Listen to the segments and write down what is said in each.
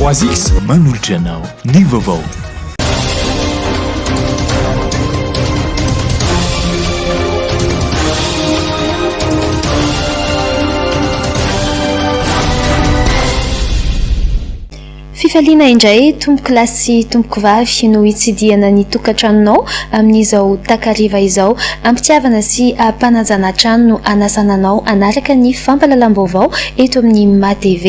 3X manolotra anao ny vaovao. Fifaliana indray tompoko lahy sy tompoko vavy no hitsidiana ny tokantranonao amin'izao takariva izao. Ampitiavana sy ampanajana trano no anasananao anaraka ny fampalalam-baovao eto amin'ny MATV.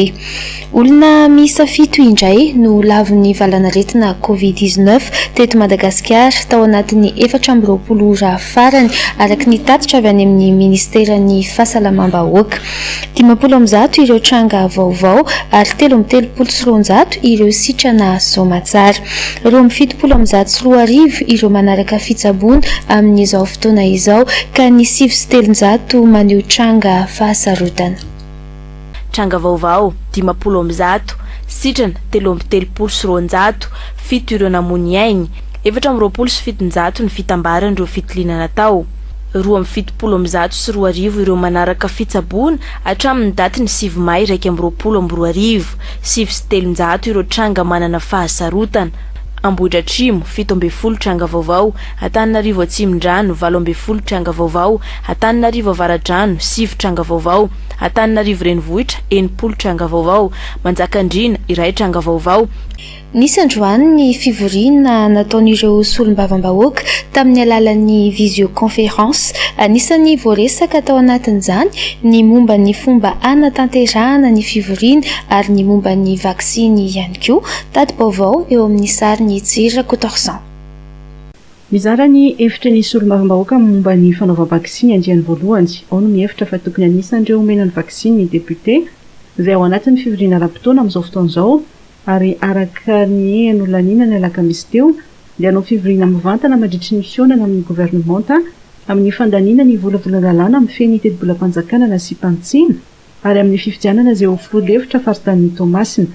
Olona miisa 7 indray no lavon'ny valanaretina Covid-19 teto Madagasikara tao anatin'ny 420 ora farany araka ny tatitra avy any amin'ny ministeran'ny fahasalamam-bahoaka. 50 ireo tranga vaovao ary 13 ireo sitrana somatsara. 17 ireo manaraka fitsaboana amin'izao fotoana izao ka ny 7 maneho tranga fahasarotana. Tranga vaovao 50 sitrana 13 fito ireo namony ainy 420 ny fitambaran'ireo fitiliana tao. 27 ireo manaraka fitsaboana hatramin'ny datiny 9 May 2020. 7 ireo tranga manana fahasarotana. Ambohitra Atrimo 17 tranga vaovao, Antananarivo Atsimondrano 12 tranga vaovao, Antananarivo Avaradrano 7 tranga vaovao, Antananarivo Renivohitra 9 tranga vaovao, Manjakandriana 1 tranga vaovao. Nisy androany ny fivoriana nataon'ireo solombavam-bahoaka tamin'ny alalan'ny visioconférence. Anisany voaresaka tao anatin'izany ny momba ny fomba anatanterahana ny fivoriana ary ny momba ny vaksiny ihany koa. Tadi-baovao eo amin'ny sariny Tsira Kotorsan. Mizara ny efitra ny solombavam-bahoaka momba ny fanaovam-vaksiny andiany voalohany. Ao no mihefitra fa tokony anisan'ireo omena ny vaksiny ny député izay ao anatin'ny fivoriana ara-potoana amin'izao fotoan'izao. Ary araka ny en'olaniana ny alakamisy teo dia anao fivoriana mivantana mandritry ny fionana amin'ny gouvernementa amin'ny fandaniana ny volavolana amin'ny feny teti-bolam-panjakanana sy mpantsina ary amin'ny fifidianana izay ho folo-hevitra faritany Tomasina.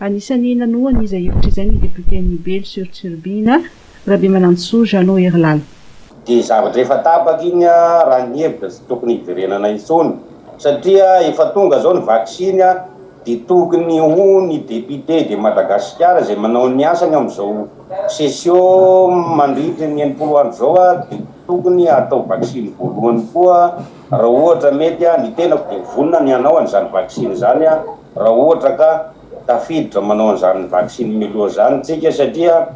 Anisany nanohany izay hevitra izay ny député ny Bely sur Turbina Rabemanantsoa Jeannot Herlala. Dia zavatra efa tapaka iny raha ny hevitra sy tokony hiverenana intsony satria efa tonga zao ny vaksiny dia tokony ho ny député de Madagasikara izay manao ny asany amin'izao session mandritra ny 90 andro zao dia tokony atao vaksiny voalohany koa raha ohatra mety ny tenako dia vonona ny anao an'izany vaksiny zany raha ohatra ka tafiditra manao an'izany vaksiny miloha zany tsika satria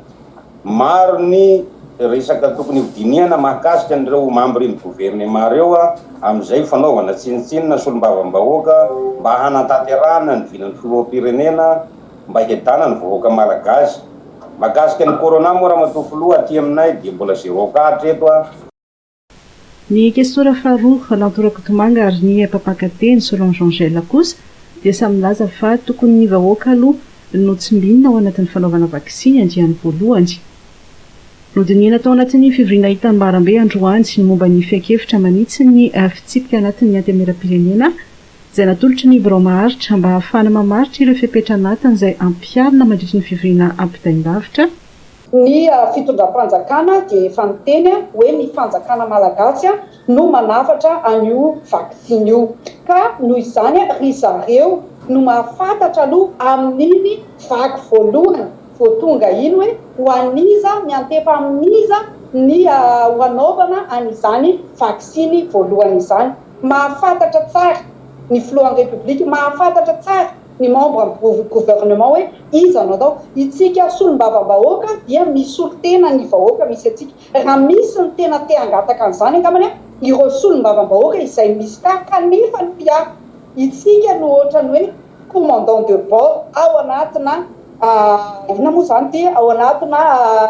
maro ny resaka tokony hodiniana mahakasika an'ireo membre ny gouvernement reo amin'izay fanaovana tsinitsinina solombavam-bahoaka mba hanatanterahana ny vinan'ny filoham-pirenena mba hiadana ny vahoaka malagasy. Mahakasika ny corona moa raha matofoloha aty aminay dia mbola 04 eto Ny kestora faharoa lantorako tomanga ary ny ampapankateny Solange Angela kosa dia samy milaza fa tokony ny vahoaka aloha no tsimbinina ao anatin'ny fanaovana vaksiny andiany voalohany. Nodinina tao anatin'ny fivoriana hitam-barambe androany ny momba ny fiakefitra manitsy ny fitsipika anatin'ny antemera-pirenena izay natolotra ny birao maharitra mba ahafahana mamaritra ireo fepetra anatiny izay ampiarina mandritra ny fivoriana ampitain-davitra. Ny fitondram-panjakana dia efa niteny hoe ny fanjakana malagasy no manafatra an'io vaksiny io ka noho izany ry zareo no mahafantatra aloha amin'iny vaky voalohany vao tonga iny hoe ho aniza miantefa amin'iza ny ho anaovana an'izany vaksiny voalohany izany. Mahafantatra tsara ny filohan'ny republika, mahafantatra tsara ny membre amin'ny gouvernement hoe iza no atao. Itsika solombavam-bahoaka dia misy olo-tena ny vahoaka misy atsika. Raha misy ny tena te hangataka an'izany angambany ireo solombavam-bahoaka izay misy kanefa ny mpiara. Itsika no ohatrany hoe commandant de bord ao anatina ina moa zany ty ao anatina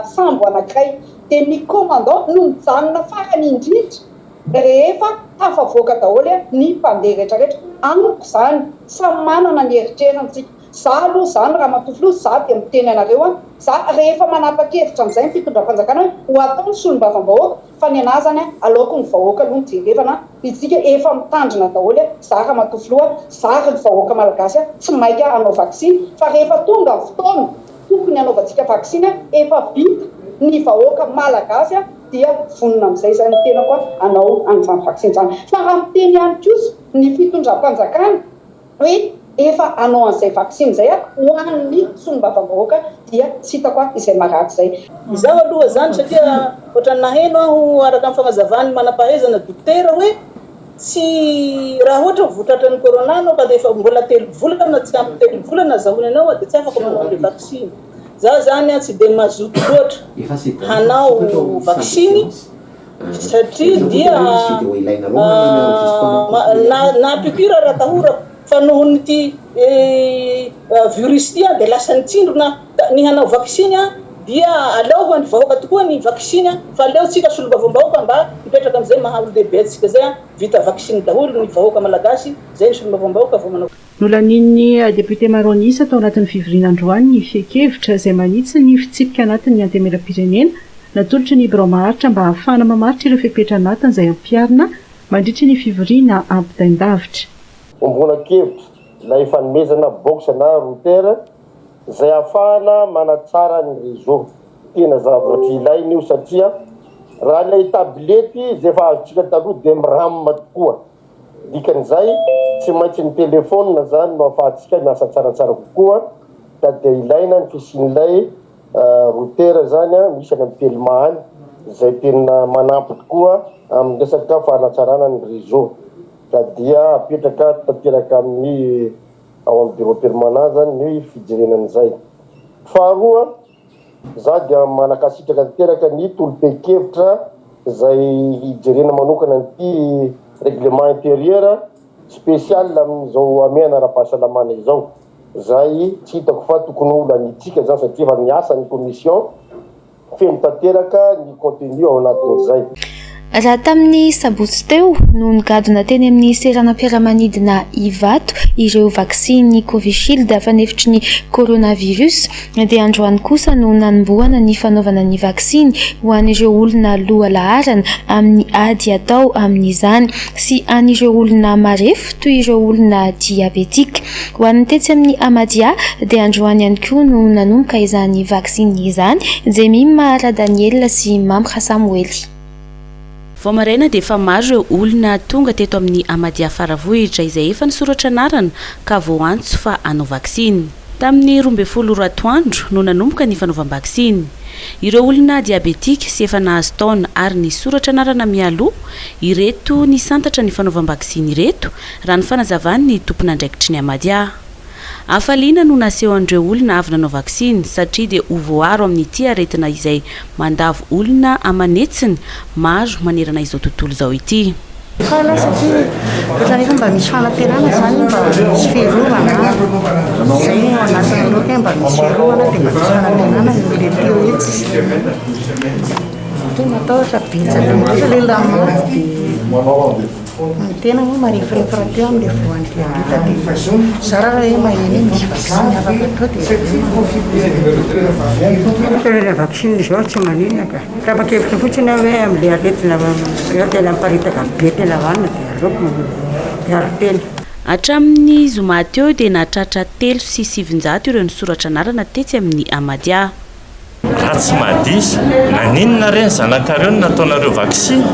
sambo anankiray dia ny commandant no mijanona farany indrindra rehefa tafavoaka daholo ny mpandeha rehetrarehetra. Anoko zany samy manana ny eritrerantsika. Za aloha zany raha matofilo za dia miteny anareo za rehefa manapa-kevitra amin'izay ny fitondram-panjakana ho ataony solombavam-bahoaka fa ny anazy zany aleoko ny vahoaka aloha ny jerevana itsika efa mitandrina daholo za raha matofilo za ry vahoaka malagasy tsy maika anao vaksiny fa rehefa tonga fotoana tokony anaovantsika vaksiny efa vita ny vahoaka malagasy dia vonona amin'izay zany tena koa anao an'izany vaksiny zany. Fa raha miteny ihany kosa ny fitondram-panjakana hoe efa anao an'izay vaksiny zay ho an'ny solombavam-bahoaka dia tsy hitako izay maraky zay. Izaho aloha zany satria ohatrany naheno aho araka amin'ny fagnazavany manam-pahaizana dokotera hoe tsy raha ohatra votratra ny corona anao ka dia efa mbola 3 volana tsy ampy 3 volana zahony anao dia tsy afaka manao an'ilay vaksiny. Za zany tsy dia mazoto loatra hanao vaksiny satria dia na piqûre raha tahorako fa nohon'ity virus ty dia lasa nitsindrona ny hanao vaksiny dia aleo ho an'ny vahoaka tokoa ny vaksiny fa aleo tsika solombavam-bahoaka mba hipetraka amin'izay mahaololehibe atsika zay vita vaksiny daholo ny vahoaka malagasy zay ny solombavam-bahoaka vao manao. Nolanin'ny député Maronisa tao anatin'ny fivorinan-droany ny fiekevitra izay manitsy ny fitsipika anatin'ny antemeram-pirenena natolotry ny birao maharitra mba ahafahana mamaritra ireo fepetra anatiny izay ampiarina mandritra ny fivoriana ampitain-davitra. Ombona-kevitra na efa nomezana box na routeur izay ahafahana manatsara ny réseau. Tena zavatra ilaina io satria raha ilay tablety izay efa azontsika taloha dia miramina tokoa. Dikan'izay tsy maintsy ny telefona zany no ahafahantsika miasa tsaratsara kokoa ka dia ilaina ny fisian'ilay routeur zany misy any amin'ny telma any izay tena manampy tokoa amin'ny resaka fanatsarana ny réseau ka dia apetraka tanteraka amin'ny ao amin'ny bureau permanent zany ny fijerenan'izay. Faharoa za dia manakasitraka tanteraka ny tolom-pekevitra izay hijerena manokana an'ity règlement intérieur spécial amin'izao amiana ara-pahasalamana izao. Zay tsy hitako fa tokony olo anitsika zany satria efa niasa ny commission feno tanteraka ny contenu ao anatin'izay. Raha tamin'ny sabotsy teo no nigadona teny amin'ny seranam-piaramanidina Ivato ireo vaksiny Covishield fanefitry ny coronavirus dia androany kosa no nanomboana ny fanaovana ny vaksiny ho an'ireo olona loha laharana amin'ny ady atao amin'izany sy an'ireo olona marefo toy ireo olona diabetika. Ho an'ny tetsy amin'ny Amadia dia androany ihany koa no nanomboka izany vaksiny izany. Jemima Radaniel sy Mamra Samuely. Vao maraina dia efa maro ireo olona tonga teto amin'ny Amadia Faravohitra izay efa nisoratra anarana ka vao antso fa hanao vaksiny. Tamin'ny 12 atoandro no nanomboka ny fanaovam-vaksiny. Ireo olona diabetika sy efa nahazo taona ary nisoratra anarana mialoha ireto ny santatra ny fanaovam-vaksiny ireto raha ny fanazavany ny tompon'andraikitry ny Amadia. Afaliana no naseho an'ireo olona avy nanao vaksiny satria dia ho voaro amin'ity aretina izay mandavo olona amanetsiny maro manerana izao tontolo izao ity. Fala satria rehefa mba misy fanantenana zany mba misy fiarovana zay no anatin'ny loka mba misy fiarovana dia mba misy fanantenana ny lehteo etsy dia natao sabetsaka ohatra lehilahy maty dia tena moa marefrefra teo amin'ilay voan'ny diabeta dia zara raha hoe maheny misy vaksiny afaka atao dia vaksiny zao tsy manina ka tapa-kevitra fotsiny hoe amin'ilay aretina eo tena miparitaka be tena vanina dia aleoko dia ariteny. Hatramin'ny zoma teo dia nahatratra 3 sy 700 ireo nisoratra anarana tetsy amin'ny Amadia. Raha tsy mahadiso naninona reny zanakareo no nataonareo vaksiny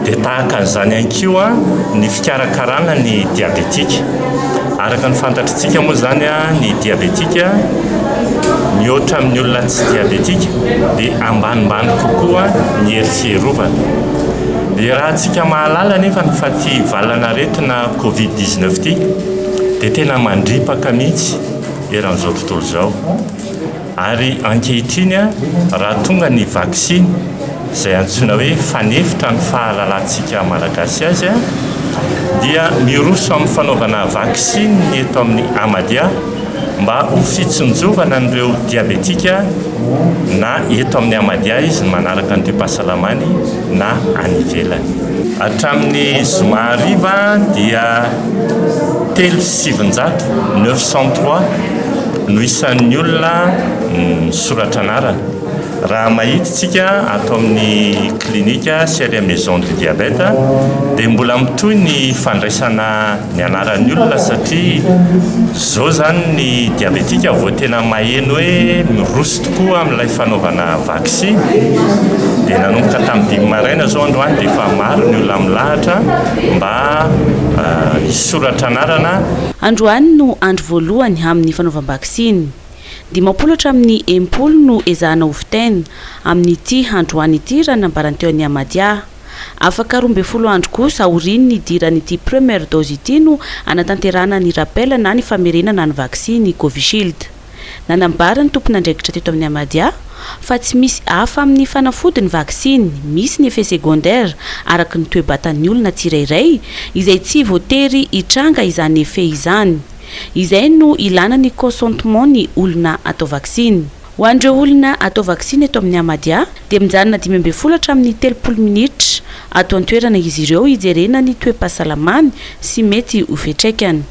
dia tahaka an'izany ihany koa ny fikarakarana ny diabetika. Araka ny fantatritsika moa zany ny diabetika mihoatra amin'ny olona tsy diabetika dia ambanimbany kokoa ny hery fierovana. Dia raha antsika mahalala nefa ny faty valanaretina Covid-19 ty dia tena mandripaka mihitsy eran'izao tontolo izao. Ary ankehitriny raha tonga ny vaksiny izay antsoina hoe fanefitra ny fahalalantsika malagasy azy dia miroso amin'ny fanaovana vaksiny eto amin'ny Amadia mba ho fitsinjovana an'ireo diabetika na eto amin'ny Amadia izy manaraka ny toe-pahasalamany na any ivelany. Hatramin'ny zoma hariva dia 3,793 no isan'ny olona nisoratra anarana raha mahititsika atao amin'ny klinika sy ary maison de diabète dia mbola mitoy ny fandraisana ny anaran'ny olona satria zao zany ny diabétika vao tena maheno hoe miroso tokoa amin'ilay fanaovana vaccine dia nanomboka tamin'ny 5 maraina zao androany dia efa maro ny olona milahatra mba hisoratra anarana. Androany no andro voalohany amin'ny fanaovam-vaksiny. 10 amin'ny 10 no ezahana ovitain amin'ity androany ity raha nambaranteo ny Amadia. Afaka 12 andro kosa aoriny ny idiran'ity première dose ity no anatanterana ny rappel na ny famerenana ny vaksiny Covishield. Nanambara ny tompon'andraikitra teto amin'ny Amadia fa tsy misy hafa amin'ny fanafody ny vaksiny, misy ny effet secondaire araka ny toe-batan'ny olona tsirairay izay tsy voatery hitranga izany effet izany. Izay no ilana ny consentement ny olona atao vaksiny. Ho andreo olona atao vaksiny eto amin'ny Amadia dia mijanona 12 amin'ny 30 minitra ato an-toerana izy ireo hijerena ny toe-pahasalamany sy mety ho fiantraikany.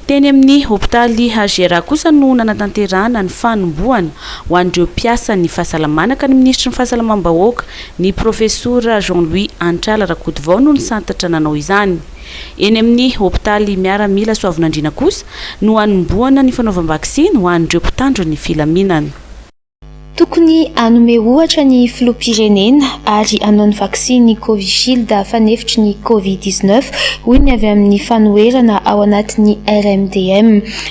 Teny amin'ny hôpitaly HGR kosa no nanatanterahana ny fanombohana ho andreo mpiasa ny fahasalamana ka ny ministra ny fahasalamam-bahoaka ny professeur Jean-Louis Antrala Rakotovao no nisantatra nanao izany. Eny amin'ny hôpitaly miaramila Soavinandriana kosa no hanombohana ny fanaovam-vaksiny ho andreo mpitandro ny filaminana. Tokony hanome ohatra ny filoham-pirenena ary hanao ny vaksiny Covishield fanefitry ny Covid-19 hoy ny avy amin'ny fanoherana ao anatin'ny RMDM.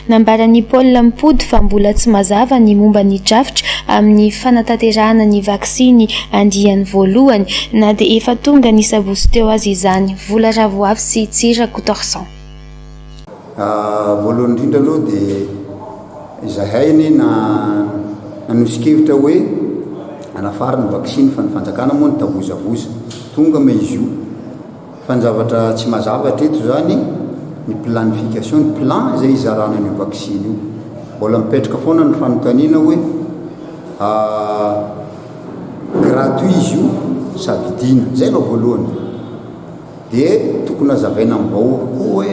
Nambaran'ny Paul Lampody fa mbola tsy mazava ny momba ny drafitra amin'ny fanatanterahana ny vaksiny andiany voalohany na dia efa tonga ny sabosy teo azy izany. Vola Ravoavy sy Tsira Kotorsan. Voalohany indrindra aloha dia izahay nanosy-kevitra hoe anafara ny vaksiny fa ny fanjakana moa ny tavozavoza tonga me izy io fa ny zavatra tsy mazavatra eto zany ny planification ny plan izay izarana ny vaksiny io mbola mipetraka foana ny fanontaniana hoe gratuit izy io sa vidina zay aloha voalohany dia tokony azavaina amin'ny vahoaka koa hoe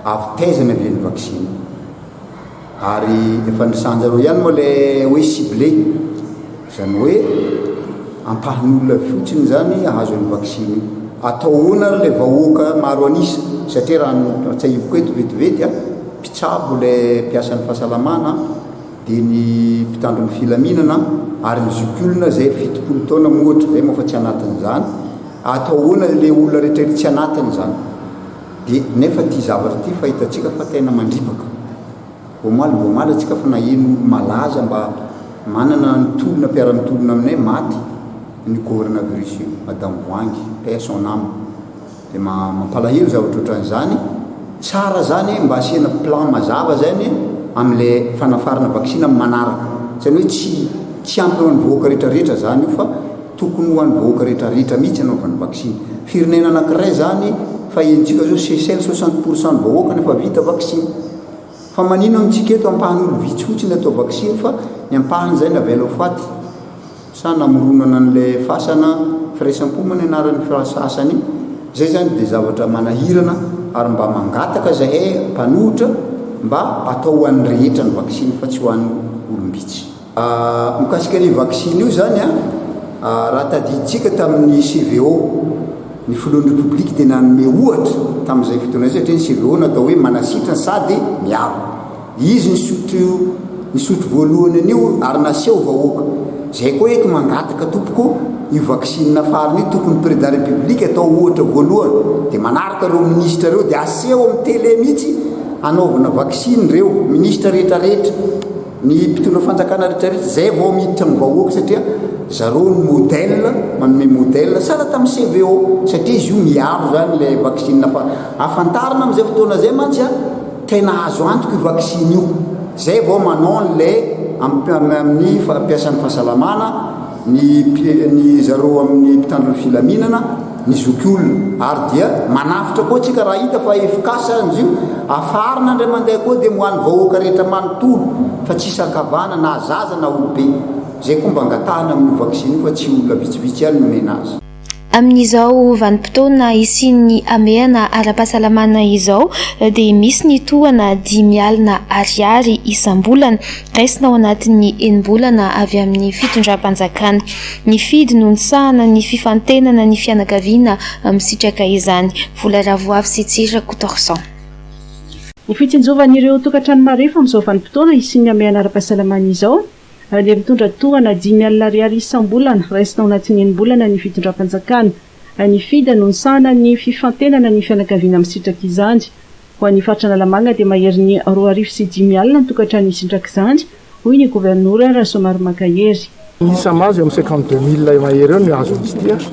avy taizana avy ny vaksiny ary efa nisanjaro ihany moa le hoe ciblé zany hoe ampahan'olona fotsiny zany ahazo ny vaksiny atao hoana le vahoaka maro anisa satria raha tsahivoko eto vetivety mpitsabo le mpiasan'ny fahasalamana dia ny mpitandro ny filaminana ary ny zokiolona zay 70 taona moatra zay moa fa tsy anatin'izany atao hoana le olona rehetra tsy anatin'izany dia nefa ty zavatra ty fahitatsika fa tena mandripaka voamaly atsika fa naheno malaza mba manana nitolona mpiara-mitolona aminay maty ny coronavirus io madame Voangy paix son âme dia mampalahelo zavatra ohatran'izany tsara zany mba asiana plan mazava zany amin'le fanafarana vaksiny amin'ny manaraka zany hoe tsy ampy ho an'ny vahoaka rehetrarehetra zany io fa tokony ho an'ny vahoaka rehetrarehetra mihitsy anaovan'ny vaksiny firenena anankiray zany fa entsika zao sesel 60% ny vahoaka nefa vita vaksiny fa manino amintsika eto ampahan'olo vitsy fotsiny atao vaksiny fa ny ampahany zay navela ho faty sa namoronana an'le fasana firaisampo ny anaran'ny fasasany zay zany dia zavatra manahirana ary mba mangataka zahay mpanohitra mba atao ho an'ny rehetra ny vaksiny fa tsy ho an'ny olombitsy mikasika ny vaksiny io zany raha tadiditsika tamin'ny CVO ny filohan'ny republique dia nanome ohatra tamin'izay fotoana zay satria ny CVO natao hoe manasitrana sady miaro izy ny sotro voalohany an'io ary naseho vahoaka zay koa eto mangataka tompoko io vaksiny nafariny io tokony prés de la république atao ohatra voalohany dia manaraka reo ministra reo dia aseho amin'ny télé mihitsy anaovana vaksiny reo ministra rehetrarehetra ny mpitondra fanjakana rehetrarehetra zay vao miditra amin'ny vahoaka satria zareo ny modèle manome modèle sara tamin'ny CVO satria izy io miaro zany le vaksiny afantarana amin'izay fotoana zay mantsy tena azo antoka io vaksiny io zay vao manao n'le amin'ny mpiasan'ny fahasalamana ny zareo amin'ny mpitandro ny filaminana ny zokiolona ary dia manafitra koa tsika raha hita fa efikasy izy io afarina ndray mandeha koa dia mohan'ny vahoaka rehetra manontolo fa tsy sakavana na zaza na olobe zay koa mba angatahana amin'ny vaksiny io fa tsy olona vitsivitsy ihany nomena azy. amin'izao vanim-potoana isiany ameana ara-pahasalamana izao dia misy ny tohana 5 alina ariary isam-bolana raisina ao anatin'ny enim-bolana avy amin'ny fitondram-panjakana. Ny fidy no nisahana ny fifantenana ny fianakaviana misitraka izany. Vola Ravoavy sy Tsira Kotorsan. Ny fitsinjovan'ireo tokantrano marefa amin'izao vanim-potoana isiany ameana ara-pahasalamana izao dia mitondra tohana 5 alina ariary isam-bolana raisina ao anatin'ny enim-bolana ny fitondram-panjakana. Ny fida no nisahana ny fifantenana ny fianakaviana misitraka izany. Ho an'ny faritra Analamanga dia mahery ny 2,5 alina ny tokantrano isitraka izany, hoy ny gouvernoura Rasomary Makahery. Isa mazy amin'ny 52 000 mahery eo ny azo izy ity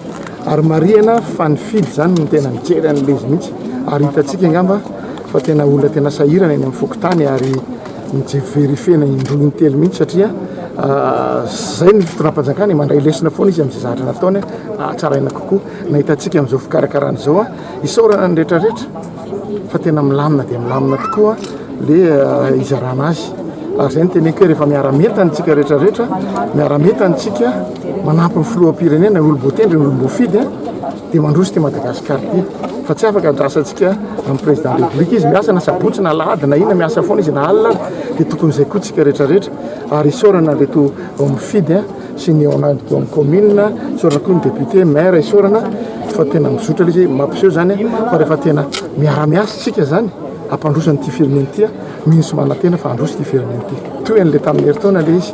ary marihana fa ny fidy zany no tena mijery an'ilay izy mihitsy ary hitantsika angamba fa tena olona tena sahirana eny amin'ny fokotany ary miverifena indroy intelo mihitsy satria zay ny fitondram-panjakana mandray lesona foana izy amin'izay zahatra nataony tsaraina kokoa na hitantsika amin'izao fikarakarana izao isaorana ny rehetrarehetra fa tena milamina dia milamina tokoa le izarana azy ary zay ny teneko hoe rehefa miara-metanytsika rehetrarehetra miara-metanytsika manampy ny filoham-pirenena ny olom-boatendry ny olom-boafidy dia mandroso ty Madagasikara ty fa tsy afaka adrasantsika amin'ny président république izy miasa na sabotsy na alahady na ina miasa foana izy na alina dia tokony izay koa tsika rehetrarehetra ary isaorana leto ao amin'ny fidy sy ny ao anaty amin'ny commune isaorana koa ny député maire isaorana fa tena mizotra izy mampiseho zany fa rehefa tena miara-miasa tsika zany ampandrosany ty firenena ty mihinsy manantena fa androso ty firenena ty toy an'le tamin'ny herintaona le izy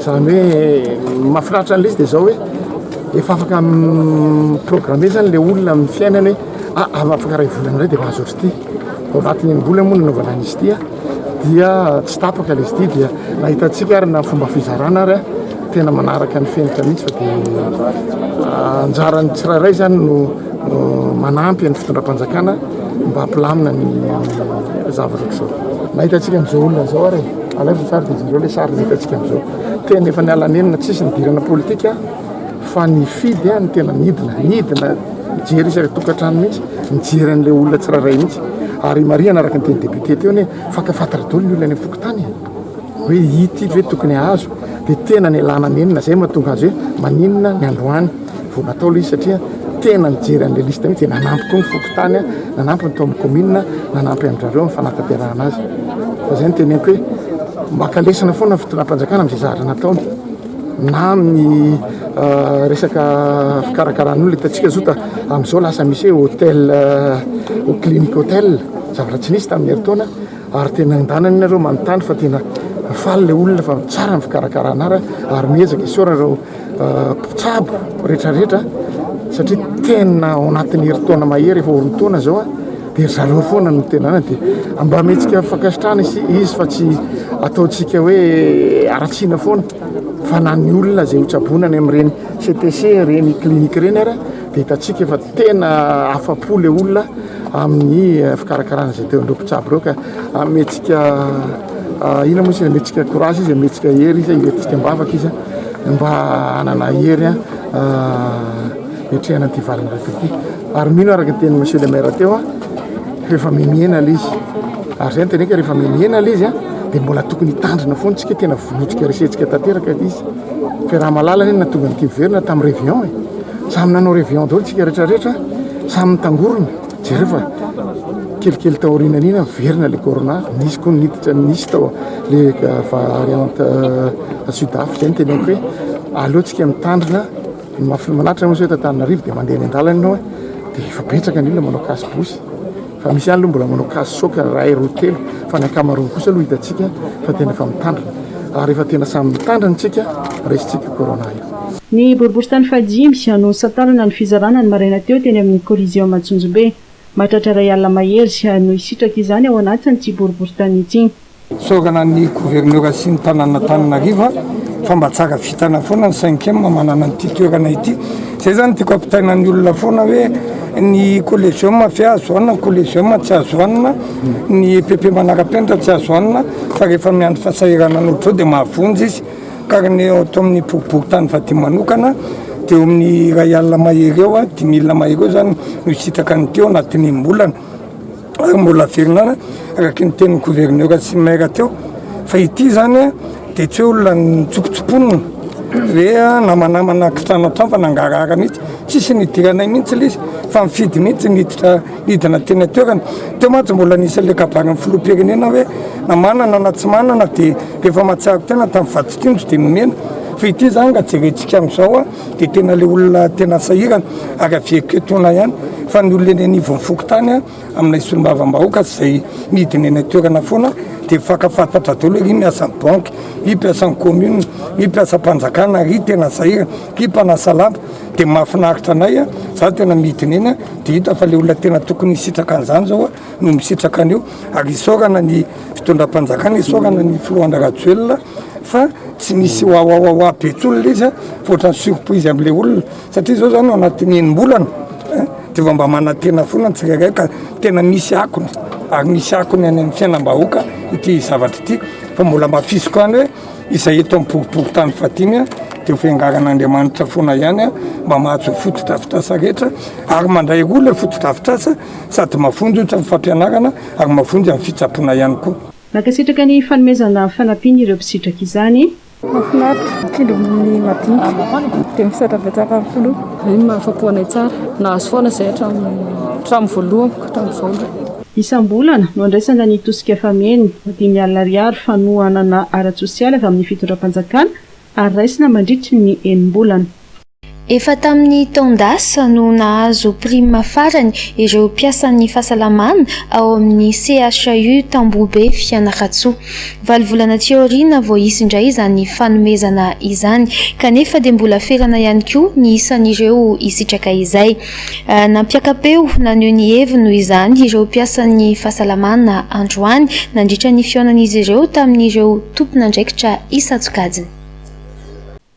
zany hoe mahafinaritra an'le izy dia zao hoe efa afaka programme zany le olona amin'ny fiainany hoe afaka ray volana ray dia mahazo ohatry ty ao anatin'ny enim-bolana moa nanaovana izy ty dia tsy tapaka le izy ty dia nahitantsika ary na fomba fizarana ary tena manaraka ny fenitra mihitsy fa dia anjarany tsirairay zany no manampy ny fitondram-panjakana mba hampilamina ny zavatra zao. Nahitantsika amin'izao olona zao ary alaifa tsara dia jireo le sary nahitantsika amin'izao tena efa ny alanenina tsisy nidirana politika fa ny fidy ny tena nidina mijery isaka tokantrano mihitsy mijery an'le olona tsirairay mihitsy ary mariana araka ny teny député teo hoe fakafantatra daholo ny olona any fokotany hoe ity hoe tokony azo dia tena ny alana menina zay mahatonga azy hoe maninona ny androany vao natao le izy satria tena nijery an'le lista mihitsy dia nanampy koa ny fokotany nanampy ny tao amin'ny commune nanampy amin'izareo amin'ny fanatanterahana azy fa zay ny teneniko hoe makalesana foana fitondram-panjakana amin'izay zahatra nataony na amin'ny resaka fikarakaran'olona hitantsika zota amin'izao lasa misy hoe hôtel clinique hôtel zavatra tsy nisy tamin'ny herintaona ary tena andanany nareo manontany fa tena faly le olona fa tsara ny fikarakarana ary miezaka isaorana reo mpitsabo rehetrarehetra satria tena ao anatin'ny herintaona mahery efa oron-taona zao dia zareo foana no tena dia mba metsika fankasitrana izy fa tsy ataontsika hoe aratsiana foana fa na ny olona zay hotsabonany amin'ireny CTC reny clinique reny ary dia hitantsika efa tena afapo le olona amin'ny fikarakarana zay teo andreo mpitsabo reo ka ametsika ina moa izy ametsika courage izy ametsika hery izy ietsika mbavaka izy mba anana hery metrehana ty valina raiky ty ary mino araka teny monsieur le maire teo rehefa mimiena le izy ary zay ny teneka rehefa mimiena le izy dia mbola tokony hitandrina foana tsika tena vonotsika resetsika tanteraka izy fa raha malalana eny natonga ny tiverina tamin'ny révion samy nanao révion daholo tsika rehetrarehetra samy mitangorona jereo fa kelikely taorinan'ina miverina le corona nisy koa niditra nisy tao le variante sud afrique zay ny teneniko hoe aleotsika mitandrina manatra moa hoe Tananarivo dia mandeha ny an-dalana ianao dia efa betsaka ny olona manao kasy bosy fa misy ihany aloha mbola manao kasy soka ray roa telo fa ny ankamaroany kosa aloha hitantsika fa tena efa mitandrina ary efa tena samy mitandrina tsika resitsika corona io. Ny boribory-tany fahadimy sy anony santanana ny fizarana ny maraina teo teny amin'ny Coliseum Matsunjombe mahatratra ray alina mahery no isitraka izany ao anatiny ty boribory-tany ity. Sogana ny gouverneur sy ny Tananarivo fa mba tsara vitana foana ny 5e manana n'ity toerana ity zay zany tiako ampitaina ny olona foana hoe ny collégium fe azo anina collégium tsy azo anina ny EPP manara-penitra tsy azo anina fa rehefa miandry fasahirana n'olo zao dia mahavonjy izy karaha ny atao amin'ny boribory-tany fady manokana dia eo amin'ny ray alina mahery eo 10 000 mahery eo zany no isitraka ny teo anatin'ny mbolana ary mbola averinana araky ny tenin'ny gouverneur sy maire teo fa ity zany dia tsy hoe olona ny tsopotsoponina hoe namanamana kitrano an-trano fa nangarara mihitsy tsisy nidiranay mihitsy l izy fa mifidy mihitsy nidina tena toerana teo matsy mbola nisan'le kabagny amin'ny filoham-pirenena hoe na manana na tsy manana dia rehefa mahatsiariko tena tamin'ny vaditindro dia nomena fa ity zany nga jerentsika amin'izao a dia tena le olona tena sahirana ary aveketona ihany fa ny olona eny anivo mifoky tany a aminay solombavam-bahoaka zay midina eny toerana foana dia fakafantatra daholo hoe ry miasa ny banky ry mpiasa ny commune ry mpiasa mpanjakana ry tena sahirana ry mpanasa lamba dia mahafinaritra anay a za tena midina eny a dia hita fa le olona tena tokony hisitraka an'izany zao a no misitraka an'io ary isorana ny fitondram-panjakana isorana ny filohan-darajoelona fa tsy misy oaoaoa bets'olona izy a fotrany surprise amin'le olona satria zao zany anatin'ny enim-bolana dia va mba manantena foana ny tsirairay ka tena misy akony ary misy akony any amin'ny fiainam-bahoaka ity zavatra ity fa mbola mafisiko any hoe izay eto amin'ny boribory tany fatiny a dia fiangaran'andriamanitra foana ihany a mba mahazo fotodrafitrasa rehetra ary mandray roa le fotodrafitrasa sady mafonjotra ny fampianarana ary mafonjy amin'ny fitsapoana ihany koa nakasitraka ny fanomezana fanampiny ireo mpisitraka izany mafinaritra kindro ny madinika dia misatra betsaka amin'ny filoha iny mahafapoanay tsara nahazo foana izay hatramo voalohany hatramin'izao ndray isam-bolana no andraisana ny tosika fameny 5,000 ariary fanohanana ara-tsosialy avy amin'ny fitondram-panjakana ary raisina mandritry ny enim-bolana efa tamin'ny taondasa no nahazo prime farany ireo mpiasan'ny fahasalamana ao amin'ny CHU Tambobe Fianarantsoa. 7 volana teoriana vao isy indray izany fanomezana izany kanefa dia mbola ferana ihany koa ny isan'ireo isitraka izay. Nampiakapeo naneho ny heviny noho izany ireo mpiasan'ny fahasalamana androany nandritra ny fionan'izy ireo tamin'ireo tompon'andraikitra isan-tsokajiny.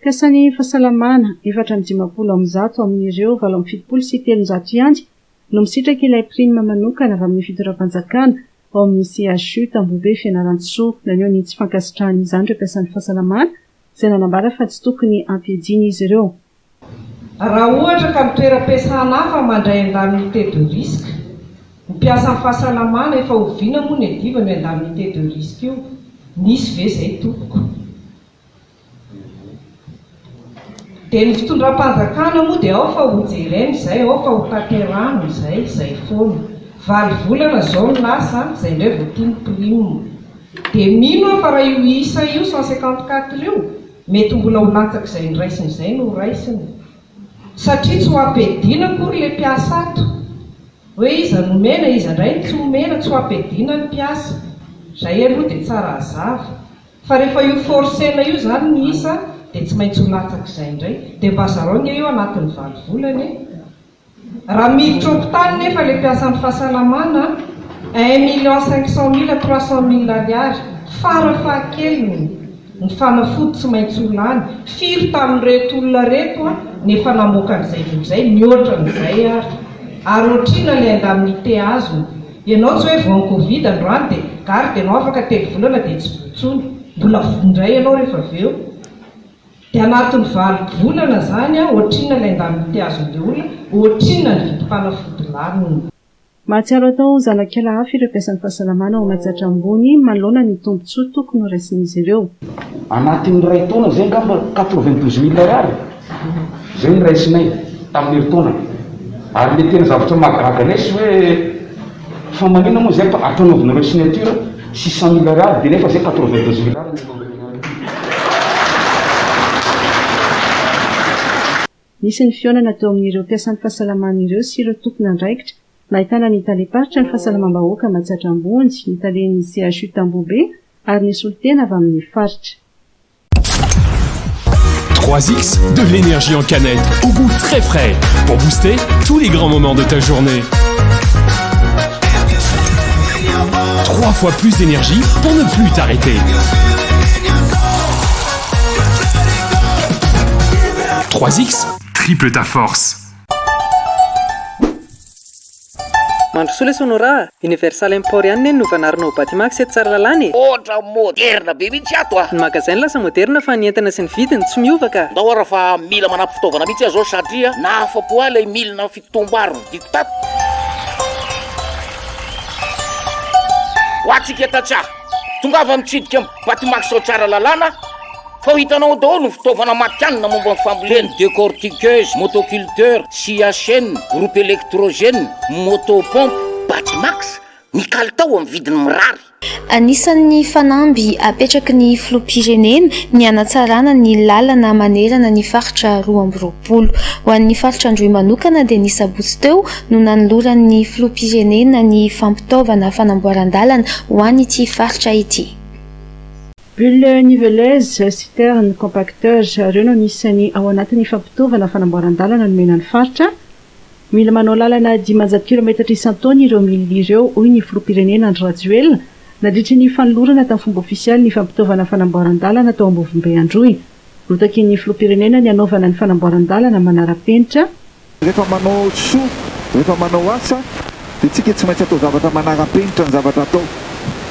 Mpiasan'ny fahasalamana 450 amin'zato amin'ireo 770 iandy no misitraka ilay prime manokana avy amin'ny fitondram-panjakana ao amin'ny CHU Tambobe Fianarantsoa naneho ny tsy fankasitrahany izany ireo mpiasan'ny fahasalamana izay nanambara fa tsy tokony ampiadiana izy ireo. Raha ohatra ka mitoeram-piasana hafa mandray indemnité de risque ny mpiasan'ny fahasalamana efa oviana moa ny adiva ny indemnité de risque io nisy ve izay tompoko dia ny fitondram-panjakana moa dia ao fa ho jerena izay ao fa ho tanterano izay foana 7 volana zao ny lasa izay indray voatiany prime dia mino fa raha io isa io 154 io mety mbola ho latsaka izay niraisiny izay no raisiny satria tsy ho ampediana akory le mpiasa ato hoe iza nomena iza indray tsy homena tsy ho ampediana ny mpiasa izay aloha dia tsara hazava fa rehefa io forcena io zany ny isa dia tsy maintsy ho latsaka izay indray dia mba zaroana io anatin'ny 7 volana raha miditra hopitaly nefa le mpiasan'ny fahasalamana 1,500,000 300,000 ariary farafahakeliny ny fanafody tsy maintsy olany firy tamin'reto olona reto a nefa namoaka an'izay izay mihoatra n'izay ary ohatrina le indemnité azony ianao tsy hoe voan'ny covid androany dia gary dia anao afaka 3 volana dia tsy votsony mbola vondray ianao rehefa aveo dia anatin'ny 7 volana zany a ohatrina le indemnité azon'le olona ohatrina ny vidim-panafody laniny. Mahatsiaro atao zanak'ela hafa ireo mpiasan'ny fahasalamana ao Mahajatra ambony manoloana ny tombotsoa tokony ho raisin'izy ireo. Anatin'ny ray taona zay ngamba 92,000 ariary zay ny raisinay tamin'ny taona ary le tena zavatra mahagaga nesy hoe fa manina moa zay ataonaovanareo signature 600,000 ariary dia nefa zay 92,000 ariary. Nisy ny fionana teo amin'ireo mpiasan'ny fahasalamana ireo sy ireo tompony andraikitra nahitana ny taleparitra ny fahasalamam-bahoaka Mahajatra ambony ny talen'ny CHU Tambobe ary nisy olon-tena avy amin'ny faritra. 3X de l'énergie en canette au goût très frais pour booster tous les grands moments de ta journée. 3 fois plus d'énergie pour ne plus t'arrêter. 3X, triple ta force. Mandrosoa le sonora Universal Emporian no vanarina ho Batimax eto Tsaralalany. Otra moderna be mihitsy ato a. Ny magasin lasa moderna fa ny entana sy ny vidiny tsy miova ka. Ndao ara fa mila manampy fitaovana mihitsy azao satria nahafapo a ilay milina fitombariny dito tato. Ho atsika tatsaha tonga avy mitsidika Batimax ao Tsaralalana fa ho hitanao daholo ny fitaovana matianina momba ny fambolena: décortiqueuse, motoculteur, siachène, groupe électrogène, motopompe, Batimax. Mikalitao amin'ny vidiny mirary. Anisan'ny fanamby apetraky ny filoham-pirenena ny hanatsarana ny lalana manerana ny faritra 2020. Ho an'ny faritra Androy manokana dia ny sabotsy teo no nanoloran'ny filoham-pirenena ny fampitaovana fanamboaran-dalana ho an'ity faritra ity. Bulle niveleuse, citerne, compacteur ireo no anisany ao anatin'ny fampitaovana fanamboaran-dalana nomenan'ny faritra. Mila manao lalana 500 km isan-taona ireo milina ireo hoy ny filoham-pirenena Andry Rajoelina nadritra ny fanolorana tamin'ny fomba ofisialy ny fampitaovana fanamboaran-dalana tao Ambovimbe Androy. Rotaky ny filoham-pirenena ny anaovana ny fanamboaran-dalana manara-penitra. Rehefa manao soa, rehefa manao asa dia tsika tsy maintsy atao zavatra manara-penitra ny zavatra atao.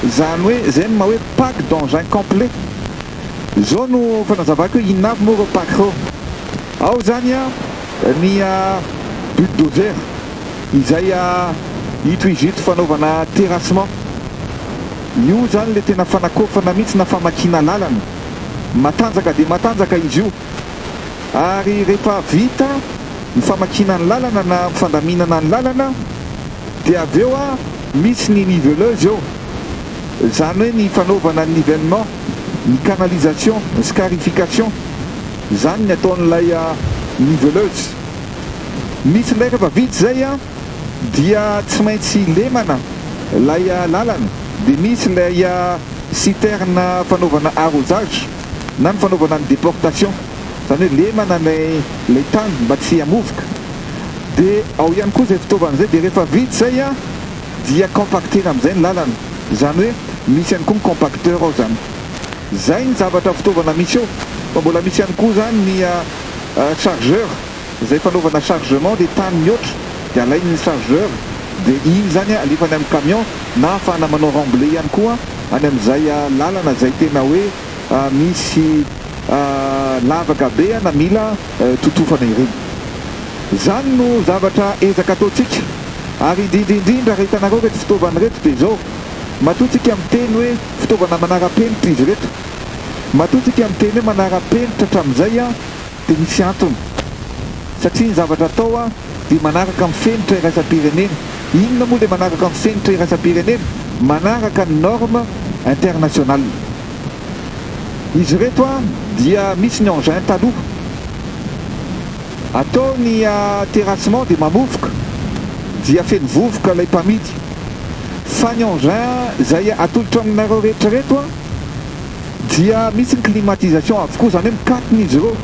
Zany hoe zay ny hoe pack d'engin complet. Izao no fanazavako hoe inavy moa ireo pack reo. Ao zany ny bulldozer izay hito izy ito fanaovana terrassement. Io zany le tena fanakofana mihitsy na famakina lalana, matanjaka dia matanjaka izy io. Ary rehefa vita ny famakina ny lalana na fandaminana ny lalana dia avy eo misy ny niveleuse eo, zany hoe ny fanaovana ny nivellement, ny canalisation, ny scarification, zany ny ataon'ilay niveleuse. Misy ilay rehefa vita zay dia tsy maintsy lemana ilay lalana, dia misy ilay citerne fanaovana arrosage na ny fanaovana ny déportation, zany hoe lemana ilay tany mba tsy hamovoka. Dia ao ihany koa izay fitaovana izay, dia rehefa vita zay dia compactena amin'izay ny lalana, zany hoe misy ihany koa ny compacteur ao zany. Zay ny zavatra fitaovana misy eo. Fa mbola misy ihany koa zany ny chargeur izay fanaovana chargement dia tany mihoatra, dia alainy ny chargeur dia iny zany alefany amin'ny camion na ahafahana manao remblai ihany koa any amin'izay lalana izay tena hoe misy lavaka be na mila totofana ireny. Zany no zavatra ezaka ataontsika. Ary indrindra rehefa hitanareo reto fitaovana reto dia izao, matoantsika amin'ny teny hoe fitaovana manara-penitra izy reto. Matoantsika amin'ny teny hoe manara-penitra hatramin'izay dia misy antony. Satria ny zavatra atao dia manaraka amin'ny fenitra iraisam-pirenena. Inona moa dia manaraka amin'ny fenitra iraisam-pirenena? Manaraka ny norme internationale. Izy reto dia misy ny engin taloha. Atao ny terrassement dia mamovoka, dia feno vovoka ilay mpamidy. Fa ny engin izay atolotra aminareo rehetra reto dia misy ny climatisation avokoa, zany hoe mikatona izy ireo.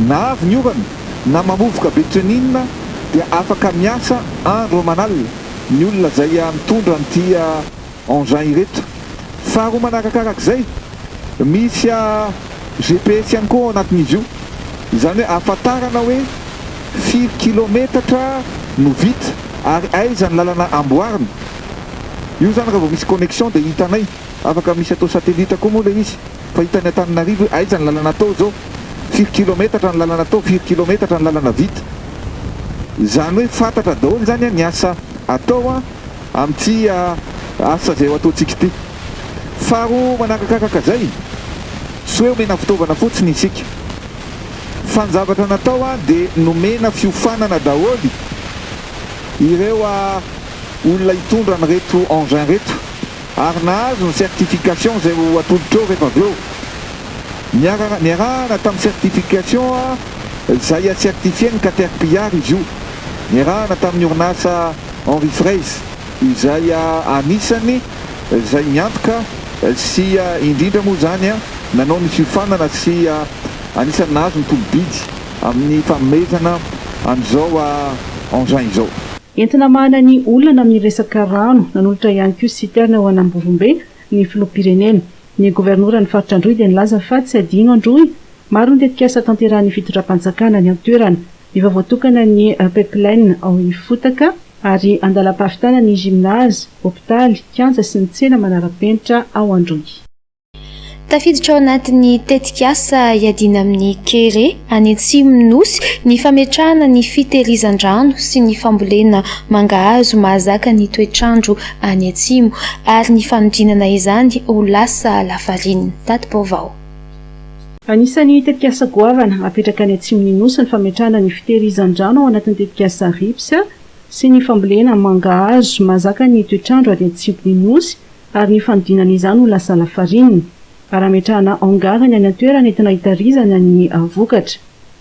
Na avy ny orana na mamovoka be treninina dia afaka miasa andro manalina ny olona izay mitondra n'ity engin ireto. Faharoa manarakarak'izay, misy GPS ihany koa ao anatin'izy io, izany hoe ahafantarana hoe firy kilometatra no vita ary aiza ny lalana amboarina. Io zany raha vao misy connexion dia hitanay, afaka misy atao satellite koa moa ilay izy, fa hitany Antananarivo aiza ny lalana atao zao, firy kilometatra ny lalana atao, firy kilometatra ny lalana vita. Zany hoe fantatra daholo zany ny asa atao amin'ity asa izay ho ataontsika ity. Faharoa manarakarakaka zay, tsy hoe omena fitaovana fotsiny isika, fa ny zavatra natao dia nomena fiofanana daholo ireo olona hitondra nyreto engin reto, ary nahazo ny certification izay ho atolotra eo rehefa avy eo. Niarahana tamin'ny certification izay acertifie ny Caterpillar izy io. Niarahana tamin'ny orinasa Henri Fraise izay anisany izay miantoka sy indrindra moa zany nanao ny fiofanana sy anisany nahazo ny tolobidy amin'ny fanomezana an'izao engin izao. Entina mahana ny olana amin'ny resaka rano, nanolotra ihany koa citerne ho an'ny Ambovimbe ny filoham-pirenena. Ny governoran'ny faritra Androy dia nilaza fa tsy adino Androy, maro ny tetika asa tanterahan'ny fitondram-panjakana ny antoerana. Efa voatokana ny pipeline ao Ifotaka ary andalam-pahavitana ny gymnase, hôpitaly, kianja sy ny tsena manara-penitra ao Androy. Tafiditra ao anatin'ny tetikasa iadina amin'ny Kere any Atsimo Nosy ny fametrahana ny fitehirizan-drano sy ny fambolena mangahazo mahazaka ny toetrandro any Atsimo ary ny fanodinana izany ho lasa lafarinina. Tato-baovao. Anisan'ny tetikasa goavana apetraka any Atsimon'ny Nosy ny fametrahana ny fitehirizan-drano ao anatin'ny tetikasa rips sy ny fambolena mangahazo mazaka ny toetrandro any Atsimon'ny Nosy ary ny fanodinana izany ho lasa lafarinina ary ametrahana angarany any an-toerana entina hitahirizana ny vokatra.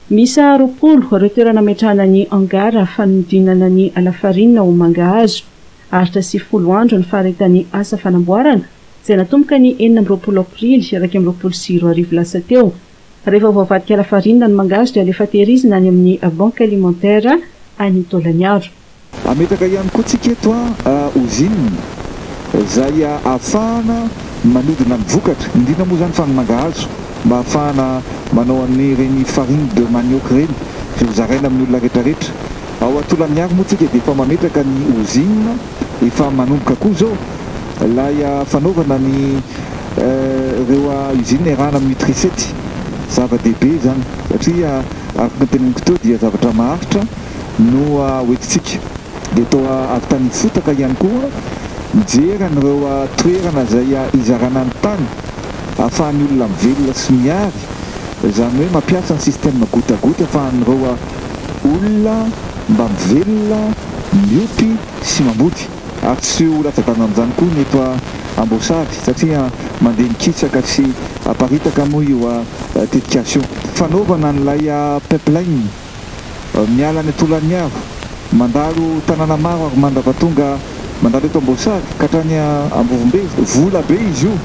Misa 20 ireo toerana ametrahana ny angara fanodinana ny lafarinina ho mangahazo. Aritra 10 andro ny faharetan'ny asa fanamboarana izay natomboka ny 20 aprily 2024 lasa teo. Rehefa voavadika lafarinina ny mangahazo dia alefa tehirizina any amin'ny banque alimentaire any Tolaniaro. Ametaka ihany koa tsika eto usine izay ahafahana manodina ny vokatra indrindra moa zany fa ny mangahazo mba ahafahana manao an'ireny farine de manioc reny izay zaraina amin'ny olona rehetrarehetra. Ao Tolaniaro moa tsika dia efa mametraka ny usine efa manomboka koa zao lay fanaovana ny ireo usine erana amin'ny trisety zava-dehibe zany satria araka ny teneniko teo dia zavatra maharitra no hoentintsika dia tao avy tany fotaka ihany koa mijery an'ireo toerana izay izarana ny tany ahafahan'ny olona mivelona sy miary izany hoe mampiasa ny système gotagota ahafahan'ireo olona mba mivelona mioty sy mambody ary tsy ho latsa-dana amin'izany koa ny eto ambosary satria mandeha mikitsaka sy aparitaka moa io tetikasio fanaovana n'ilay pipeline miala ny Tolaniaro mandalo tanàna maro ary mandrapatonga mandalo eto ambosary ka hatrany Ambovombe vola be izy io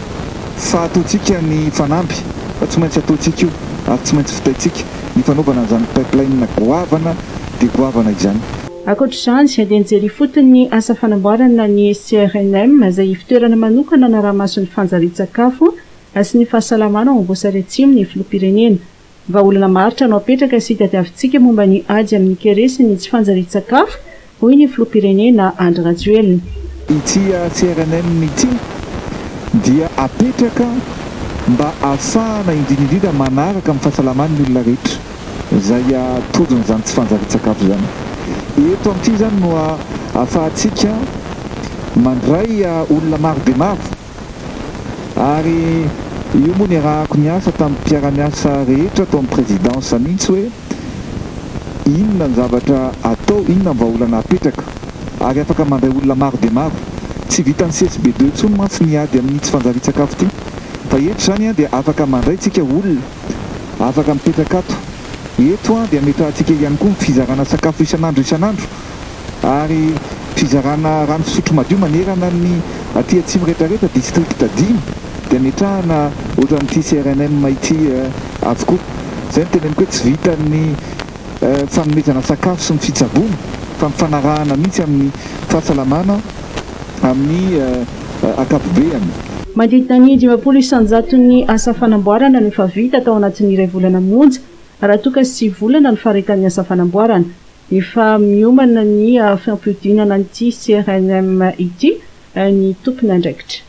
fa ataontsika ny fanampy fa tsy maintsy ataontsika io ary tsy maintsy fitaitsika ny fanaovana n'izany pipeline goavana dia goavana izany. Ankoatr'izany dia nijery fotony ny asa fanamboarana ny CRNM izay fitoerana manokana na rahamason'ny fanjarian-tsakafo sy ny fahasalamana ao Ambosary Atsimo ny filoham-pirenena. Vahaolana maharitra no apetraka sy tadiavintsika momba ny ady amin'ny keresy ny tsy fanjarian-tsakafo hoy ny filoham-pirenena Andry Rajoelina. Ity CRNM ity dia apetraka mba ahafahana indrindra manaraka amin'ny fahasalaman'ny olona rehetra izay todin'izany tsy fanjarian-tsakafo zany. Eto amin'ity zany no ahafahantsika mandray olona maro dia maro ary io moa ny arahako ny asa tamin'ny mpiara-miasa rehetra tao amin'ny présidence mihitsy hoe inona ny zavatra atao, inona ny vahaolana apetraka ary afaka mandray olona maro dia maro. Tsy vitan'ny CSB2 intsony mantsy niady amin'ny tsy fanjarian-tsakafo ity fa eto zany dia afaka mandray tsika olona afaka mipetraka ato. Eto dia ametrahantsika ihany koa fizarana sakafo isan'andro ary fizarana rano fisotro madio manerana ny aty Atsimo rehetrarehetra district 10 dia ametrahana ohatran'ity CRNM ity avokoa. Izay ny teneniko hoe tsy vitan'ny fanomezana sakafo sy ny fitsaboana fa mifanarahana mihitsy amin'ny fahasalamana amin'ny ankapobeny. Manodidina ny 20 isanjaton'ny asa fanamboarana no efa vita tao anatin'ny iray volana monja raha toa ka 9 volana ny faharetan'ny asa fanamboarana. Efa miomana ny fampihodinana an'ity CRNM ity ny tompony andraikitra.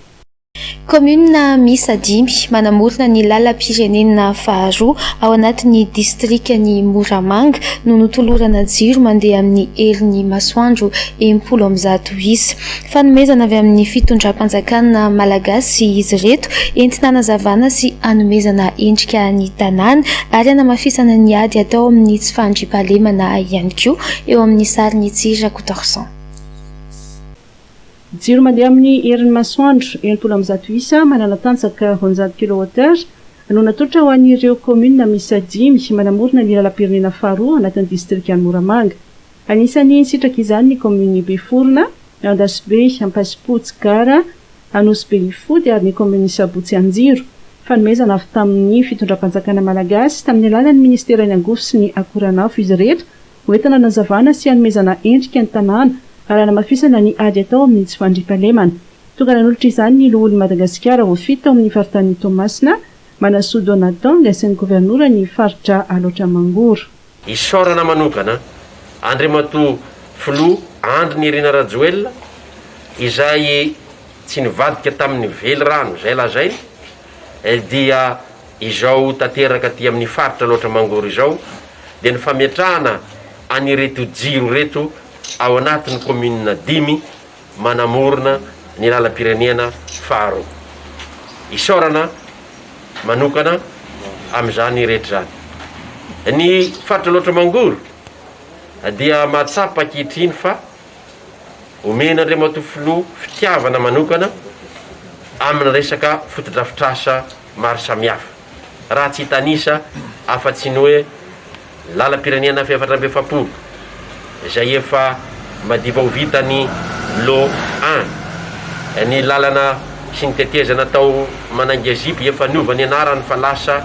Commune Misa 5 manamorona ny lalam-pirenena faharoa ao anatin'ny distrikany Moramanga no notolorana jiro mandeha amin'ny herin'ny masoandro 70 isa. Fanomezana avy amin'ny fitondram-panjakana malagasy izy reto entina hanazavana sy hanomezana endrika ny tanàna ary hanamafisana ny ady atao amin'ny tsy fandriam-pahalemana ihany koa eo amin'ny sariny Tsira Kotorsan. Jiro mandeha amin'ny herin'ny masoandro 70 isa manana tanjaka 100 kWh no natolotra ho an'ireo commune Misa 5 manamorona ny lalam-pirenena faharoa anatin'ny distrikany Moramanga. Anisan'ny sitraka izany ny commune Beforona, Andasibe, Ampasipotsy, Gara, Anosy Benifody ary ny commune Sabotsy Anjiro. Fanomezana avy tamin'ny fitondram-panjakana malagasy tamin'ny alalan'ny ministeran'ny angofo sy ny akoranafo izy rehetra hoentina hanazavana sy hanomezana endrika ny tanàna ary hanamafisana ny ady atao amin'ny tsy fandriam-pahalemana. Tonga nanolotra izany ny lohol'i Madagasikara voafita amin'ny faritany Tomasina, Manasoa Donatanga sy ny gouvernoura ny faritra Alotra Mangoro. Isorana manokana Andriamato Filoha Andry Nirina Rajoelina izay tsy nivadika tamin'ny velirano izay lazainy dia izao tanteraka aty amin'ny faritra Alotra Mangoro izao dia ny fametrahana anireto jiro reto ao anatin'ny commune 5 manamorona ny lalam-pirenena faharoa. Isorana manokana amin'izany rehetra zany. Ny faritra loatra mangoro dia mahatsapa ankehitriny fa omena Andriamato filoha fitiavana manokana amin'ny resaka fotodrafitrasa maro samihafa. Raha tsy hitanisa afa-tsy ny hoe lalam-pirenena fiefatra amby efapolo izay efa madiva ho vitany lo 1. Ny lalana sy ny tetezana tao Manangezipy efa niovany anarany fa lasa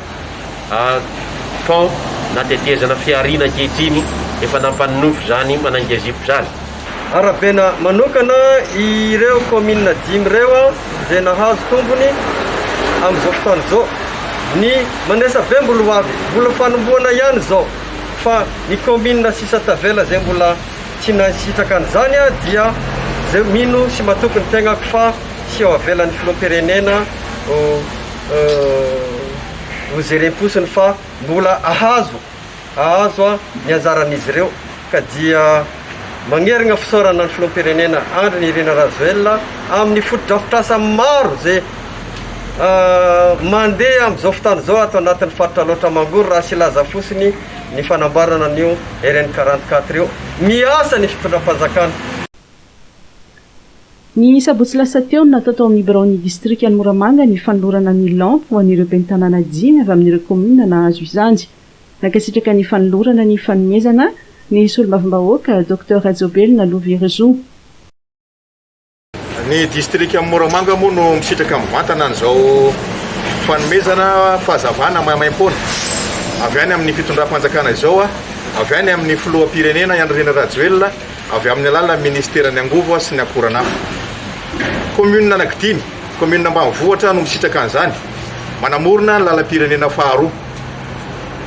pont na tetezana fiarina ankehitriny efa nampanonofo zany Manangezipy zany. Arabena manokana ireo commune 5 ireo izay nahazo tombony amin'izao fotoana izao. Ny Manesa be mbola ho avy, mbola fanomboana ihany zao, fa ny commune sisa tavela izay mbola tsy nasitraka an'izany dia zay mino sy matokony tegnako fa sy ao avelan'ny filoham-pirenena ho jerem-posiny fa mbola ahazo ny anjaran'izy ireo ka dia magnerigna fisaorana ny filoham-pirenena Andry Nirina Rajoelina amin'ny fotodrafitrasa maro zay mandeha amin'izao fotoana izao ato anatin'ny faritra loatra mangoro raha sy laza fosiny ny fanambarana an'io RN 44 io miasa ny fitondram-panjakana. Ny sabotsy lasa teo natao tao amin'ny bureau-ny district any Moramanga ny fanolorana ny lampe ho an'ireo mpentanàna 5 avy amin'ireo commune nahazo izany. Nakasitraka ny fanolorana ny fanomezana ny solomavim-bahoaka Dr Radzobelina Lovirezo. Ny district amin'ny Moramanga moa no misitraka mivantana an'izao fanomezana fahazavana maimaimpona avy any amin'ny fitondram-panjakana izao avy any amin'ny filoham-pirenena Andry Nirina Rajoelina avy amin'ny alalan'ny ministeran'ny angovo sy ny akoran'afa. Commune anankidimy, commune ambanivohitra no misitraka an'izany, manamorona ny lalam-pirenena faharoa.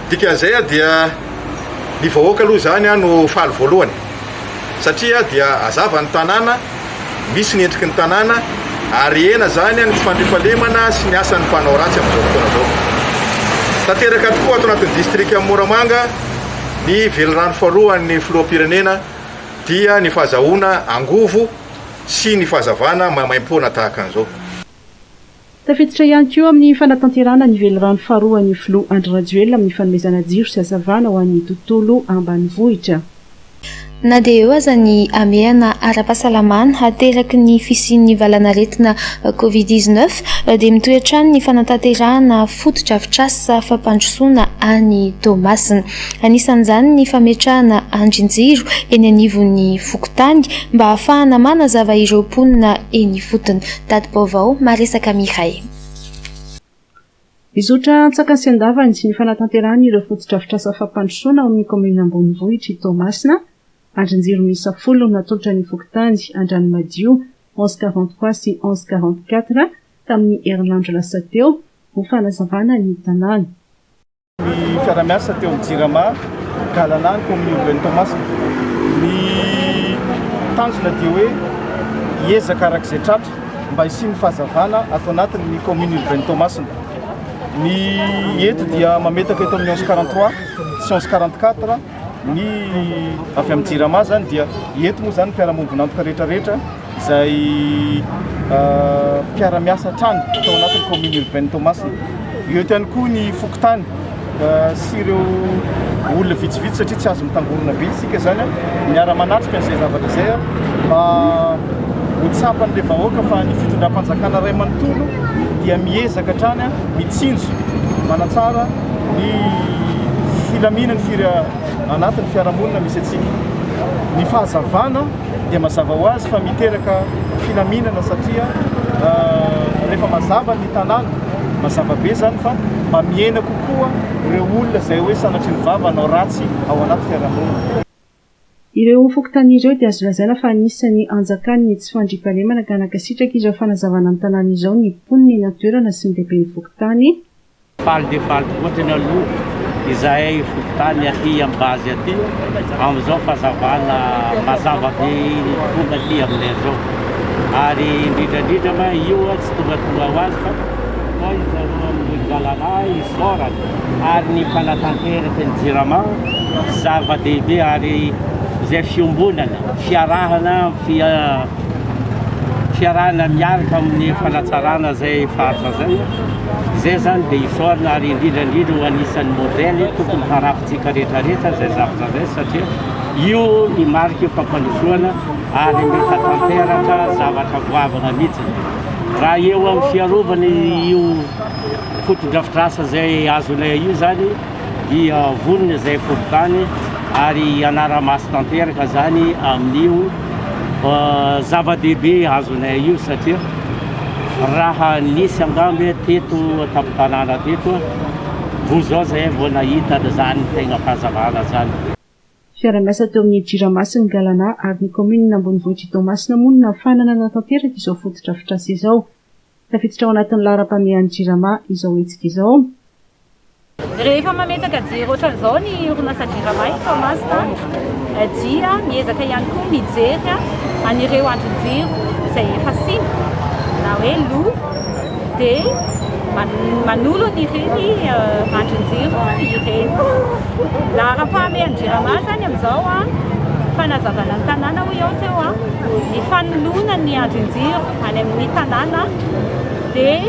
Dikan'izay dia ny vahoaka aloha zany no faly voalohany satria dia azava ny tanàna, misy ny endriky ny tanàna ary ena zany ny fandrifalemana sy ny asan'ny mpanao ratsy amin'izao fotoana izao. Tanteraka tokoa ato anatin'ny district amin'ny Moramanga ny velorano faharoan'ny filoham-pirenena dia ny fahazahoana angovo sy ny fahazavana maimaimpona tahaka an'izao. Tafiditra ihany koa amin'ny fanatanterahana ny velorano faharoan'ny filoha Andry Rajoelina amin'ny fanomezana jiro sy hazavana ho an'ny tontolo ambanivohitra. Na dia eo aza ny ameana ara-pahasalamana hateraky ny fisian'ny valanaretina Covid-19 dia mitoetrany ny fanatanterahana fotodrafitrasa fampandrosoana any Tomasina. Anisan'izany ny fametrahana andrin-jiro eny anivon'ny Fokontany mba ahafahana manazava ireo mponina eny fotony. Datim-baovao Maresaka Miray. Izotra tsaka sy andavany sy ny fanatanterahana ireo fotodrafitrasa fampandrosoana ao amin'ny commune ambonivohitra Tomasina. Andrin-jiro miisa 10 natolotra ny Fokontany Andranomadio 1143 sy 1144 tamin'ny herinandro lasa teo ho fanazavana ny tanàna. Ny fiara-miasa teo amin'ny Jirama galanany commune urbaine Tomasina. Ny tanjona dia hoe hiezaka arak'izay tratra mba hisian'ny fahazavana ato anatin'ny commune urbaine Tomasina. Ny eto dia mametaka eto amin'ny 1143 sy 1144 ny avy amin'ny Jirama zany dia eto moa zany mpiara-mombonantoka rehetrarehetra izay mpiara-miasa trano tao anatin'ny commune urbaine Tomasina. Eto ihany koa ny Fokontany sy ireo olona vitsivitsy satria tsy azo mitangorona be isika zany miara-manatrika an'izay zavatra izay mba ho tsapan'ilay vahoaka fa ny fitondram-panjakana ray manontolo dia miezaka hatrany mitsinjo manatsara ny filaminany anatin'ny fiarahamonina misy atsika. Ny fahazavana dia mazava ho azy fa miteraka filaminana satria rehefa mazava ny tanàna mazava be zany fa mba miena kokoa ireo olona izay hoe sanatry ny vava anao ratsy ao anaty fiarahamonina. Ireo Fokontany ireo dia azo lazaina fa anisany anjakany tsy fandriam-pahalemana ka nakasitraka izy fanazavana ny tanàna izao ny mponiny natoerana sy ny lehiben'ny Fokontany. Faly dia faly tokoa ny aloha izay Fokontany aty amin'ny bazy aty amin'izao fahazavana mazava be tonga aty aminay zao ary indrindrandrindra ma io tsy tongatonga ho azy fa koa izareo amin'ny galana isorana ary ny fanatanteraka ny Jirama zava-dehibe ary izay fiombonana fiarahana fiarahana miaraka amin'ny fanatsarana zay faritra zay zay zany dia isorina ary indrindrandrindra ho anisan'ny modely tokony harafitsika rehetrarehetra zay zavatra zay satria io ny marika io fampandrosoana ary mety hatanteraka zavatra goavana mihitsy raha eo amin'ny fiarovana io fotodrafitrasa zay azonay io zany dia vonona zay fokontany ary anara-maso tanteraka zany amin'io zava-dehibe azonay io satria raha nisy angambe teto tampotanàna teto vo zao zay vao nahita zany tegna fahazavana zany. Fiara-miasa teo amin'ny Jiramasin'ny Galana ary ny komina Ambonivohitra Toamasina monina fanana natanteraka izao fotodrafitrasa izao. Tafiditra ao anatin'ny laharam-pamehan'ny Jirama izao hetsika izao. Rehefa mametaka jiro ohatran'izao ny orinasa Jirama eto Toamasina dia miezaka ihany koa mijery an'ireo andron-jiro izay efa simba na hoe lo dia manolo n'ireny andron-jiro ireny. Laharam-pamehan'ny Jirama zany amin'izao fanazavana ny tanàna ho eo teo ny fanoloana ny andron-jiro any amin'ny tanàna dia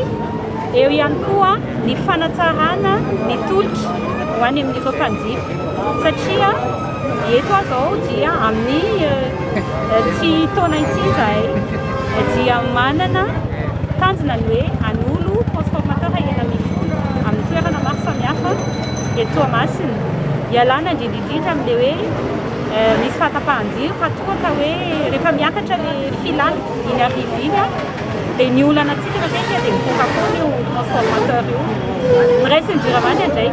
eo ihany koa ny fanatsarana ny tolotra ho any amin'ireo mpanjifa satria eto zao dia amin'ny tsy taona ity izay dia manana tanjona ny hoe anolo transformateur eny amin'ny toerana maro samihafa eto Toamasina ialana indrindrindrindra amin'ilay hoe misy fahatapahan-jiro fa toa ka hoe rehefa miakatra le filana iny arivo iny dia ny olana antsika matetika dia mitonga foana io transformateur io ny raisiny Jirama indraindray.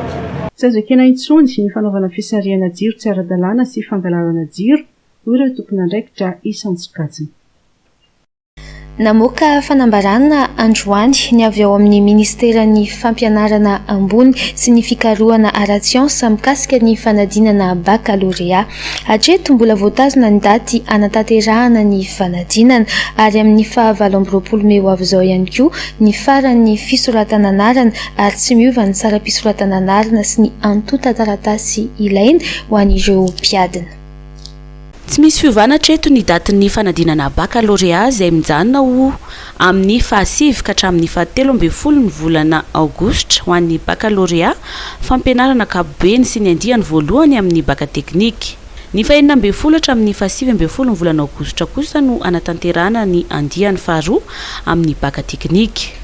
Tsy azo ekena intsony ny fanaovana fisarihana jiro tsy ara-dalàna sy fangalarana jiro hoy ireo tompon'andraikitra isan-tsokajiny. Namoaka fanambarana androany ny avy ao amin'ny ministeran'ny fampianarana ambony sy ny fikarohana ara-tsiansa mikasika ny fanadinana baccalauréat. Hatreto mbola voatazona ny daty anatanterahana ny fanadinana ary amin'ny 27 Meo avy izao ihany koa ny faran'ny fisoratana anarana ary tsy miova ny tsara-pisoratana anarana sy ny antota taratasy ilaina ho an'ireo mpiadina. Tsy misy fiovanatra eto ny datin'ny fanadinana baccalauréat izay mijanona ho amin'ny 15 ka hatramin'ny 17 ny volana aogositra ho an'ny baccalauréat fampianarana ankapobeny sy ny andiany voalohany amin'ny bacca teknika. Ny 19 hatramin'ny 19 ny volana aogositra kosa no anatanterahana ny andiany faharoa amin'ny bacca teknika.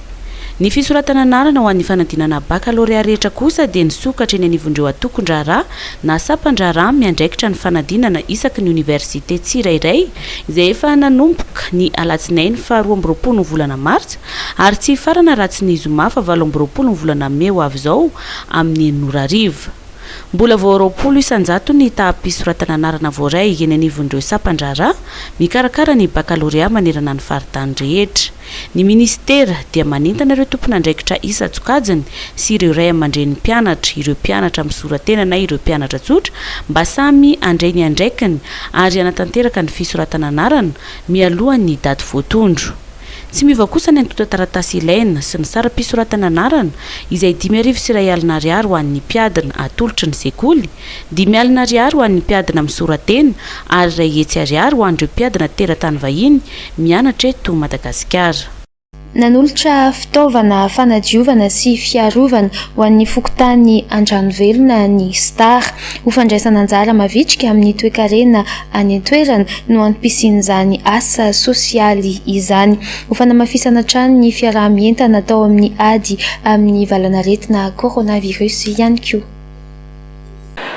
Ny fisoratana anarana ho an'ny fanadinana baccalauréat rehetra kosa dia nisokatra eny anivondreo atokon-draharaha na sapan-draharaha miandraikitra ny fanadinana isaky ny université tsirairay izay efa nanomboka ny alatsinainy 12 volana martsa ary tsy farana ratsy ny zoma 17 volana Meo avy izao amin'ny Norariva. Mbola vao 20 isanjato ny tahapisoratana anarana voaray eny anivondreo sapan-draharaha mikarakara ny baccalauréat manerana ny faritany rehetra. Ny ministera dia manentana ireo tompon'andraikitra isan-tsokajiny sy ireo ray aman-dren'ny mpianatra, ireo mpianatra misoratena na ireo mpianatra tsotra mba samy andray ny andraikiny ary anatanteraka ny fisoratana anarana mialohan'ny daty voatondro. Tsy miova kosa ny antota taratasy ilaina sy ny sara-pisoratana anarana izay 5,000 ho an'ny mpiadina atolotry ny sekoly, 5,000 ho an'ny mpiadina misoratena ary 2,000 ho an'ireo mpiadina teratany vahiny mianatra eto Madagasikara. Nanolotra fitaovana fanadiovana sy fiarovana ho an'ny fokontany Andranovelona ny Star ho fandraisana anjara mavitrika amin'ny toe-karena any an-toerana no antom-pisian'izany asa sosialy izany. Ho fanamafisana trano ny fiaraha-mientana natao amin'ny ady amin'ny valanaretina coronavirus ihany koa.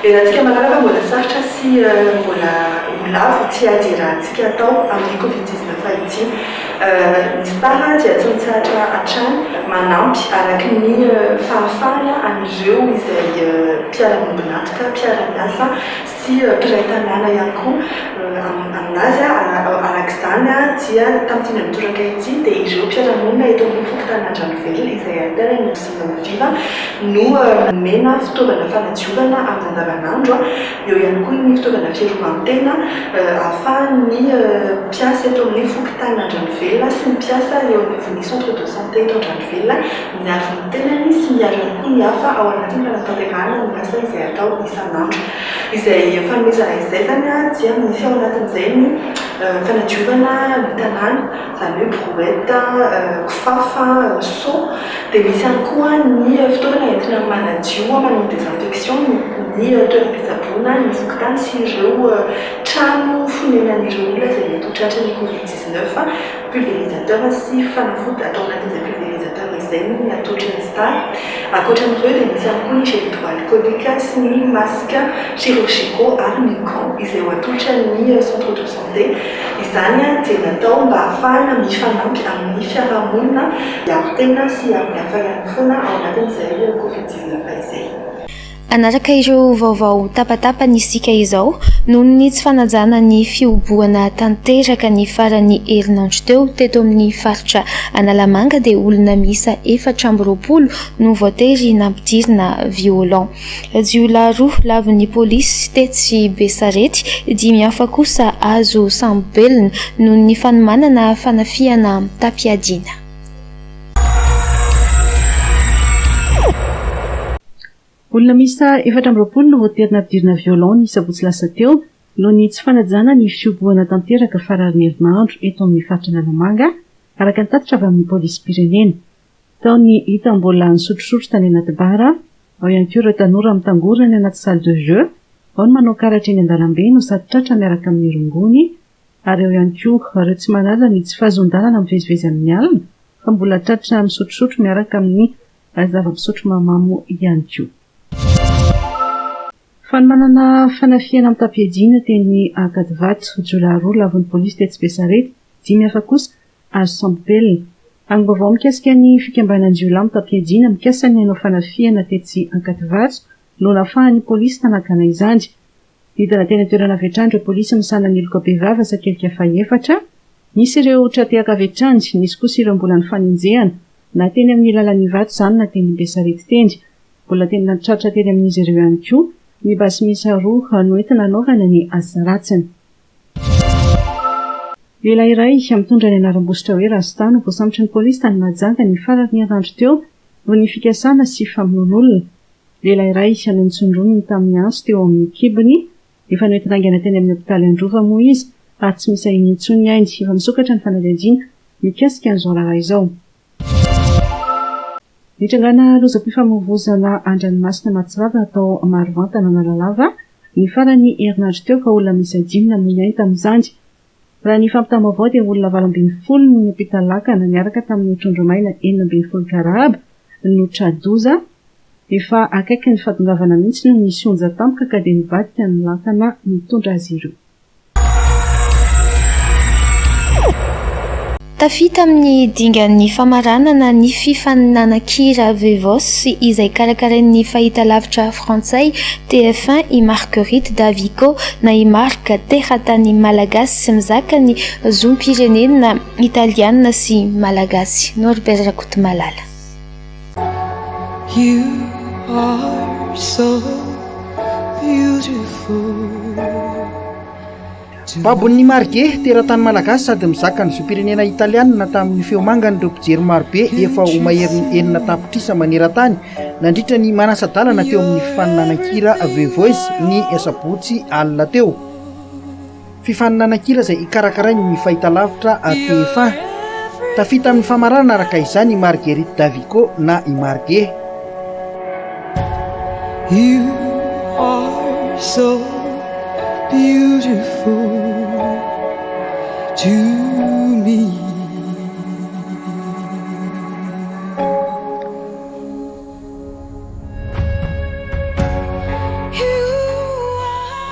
Antsika mahalala mbola sarotra sy mbola lavo tsy ady rahantsika atao amin'ny Covid-19 ity. Ny Star dia tsy mitsahatra hatrany manampy araky ny fahafahana amin'ireo izay mpiara-miombonatoka, mpiara-miasa sy mpiray tanàna ihany koa aminazy arak'izany dia tamin'ity mitoraka ity dia ireo mpiara-monina eto amin'ny fokontany Andranovelona izay ahitana ny Sinoviva no nomena fitaovana fanadiovana amin'ny andavanandro. Eo ihany koa ny fitaovana fiarovan-tena ahafahan'ny mpiasa eto amin'ny fokontany Andranovelona sy ny mpiasa eo amin'ny centre de santé eto Andranovelona miaro ny tenany sy miaro ihany koa ny hafa ao anatin'ny fanatanterahana ny asa izay atao isan'andro. Izay fanomezana izay zany dia misy ao anatin'izay ny fanadiovana ny tanàna izany hoe brouette, kifafa, seau dia misy ihany koa ny fitaovana entina manadio manao désinfection ny toeram-pitsaboana ny fokontany sy ireo trano fonenan'ireo olona izay mety ho tratran'ny Covid-19 pulvérisateur sy fanafody atao anatin'izay pulvérisateur izay ny atolotry star ankoatran'ireo dia misy ihany koa ny gel hydroalcoolique sy ny masque chirurgicaux ary ny gants izay ho atolotra ny centre de santé izany dia natao mba ahafahana mifanampy amin'ny fiarahamonina hiaro tena sy amin'ny hafahany foana ao anatin'izay Covid-19 izay. Anaraka ireo vaovao tapatapany isika izao noho ny tsy fanajana ny fioboana tanteraka ny farany herinandro teo teto amin'ny faritra Analamanga dia olona miisa 420 no voatery nampidirina violent. Jiolahy roa lavin'ny polisy tetsy Besarety, 5 hafa kosa azo sambobelona noho ny fanomanana fanafiana tapiadina. Olona miisa 420 no voatery nampidirina violent ny sabotsy lasa teo noho ny tsy fanajana ny fioboana tanteraka farany herinandro eto amin'ny faritra Analamanga araka ny tatitra avy amin'ny polisy pirenena. Tao ny hita mbola nisotrosotro tany anaty bara, ao ihany koa ireo tanora mitangorona anaty salle de jeu, ao ny manao karatra eny an-dalambe no sady tratra miaraka amin'ny rongony, ary ao ihany koa ireo tsy manala ny tsy fahazon-dalana mivezivezy amin'ny alina fa mbola tratra misotrosotro miaraka amin'ny zava-pisotro mamamo ihany koa. Fanomanana fanafiana amin'ny tapiadina teny Ankadivato, jiolahy roa lavin'ny polisy tetsy Besarety, 5 hafa kosa azo sambobelona. Any vaovao mikasika ny fikambanan'ny jiolahy amin'ny tapiadina mikasa ny hanao fanafiana tetsy Ankadivato no nafahan'ny polisy tanakana izany. Hidina teny toerana avetrany ireo polisy misana ny loka be vava sakelika faefatra, nisy ireo tratehaka avetrany, nisy kosa ireo mbola nifaninjehana na teny amin'ny lalan'ny vato izany na teny Besarety teny, mbola tena tratra teny amin'izy ireo ihany koa ny basy miisa roa no entina anaovana ny asa ratsiny. Lehilahy iray mitondra ny anaram-bositra hoe Rastano voasambotra ny polisy tany Mahajanga ny farany herinandro teo noho ny fikasana sy famonoan'olona. Lehilahy iray no nitsondroniny tamin'ny anso teo amin'ny kibony, efa noentina aingana teny amin'ny hopitaly Androva moa izy ary tsy misy ahiny intsony ny ainy, efa misokatra ny fanadihadiana mikasika an'izao raharaha izao. Nitrangana lozam-pifamoivoizana an-dranomasina Matsirava atao Marovantana Analalava ny farany herinandro teo ka olona miisa 5 namoy ainy tamin'izany. Raha ny fampitana avao dia olona 20 ny hopitaly Lakana miaraka tamin'ny trondro maina 20 Karahaba no tradoza, efa akaiky ny fatongavana mihitsy no nisy onja tampoka ka dia nivadika ny Lakana mitondra azy ireo. Tafita amin'ny dingan'ny famaranana ny fifaninana-kira Vevos izay karakarain'ny fahitalavitra frantsay TF1 i Marguerite Davico na i Marc teratany malagasy sy mizaka ny zom-pirenena italiana sy malagasy. Norbert Rakotomalala. You are so beautiful. Babon'ny Marge teratany malagasy sady mizaka ny zom-pirenena italiana tamin'ny feomangany ireo mpijery marobe efa ho mahery ny 4 tapitrisa maneran-tany nandritra ny manasa-dalana teo amin'ny fifaninana-kira Vevois ny sabotsy alina teo. Fifaninana-kira izay ikarakarainy ny fahitalavitra TF1. Tafita amin'ny famarana araka izany i Marguerite Davico na i Marge. You are so beautiful to me.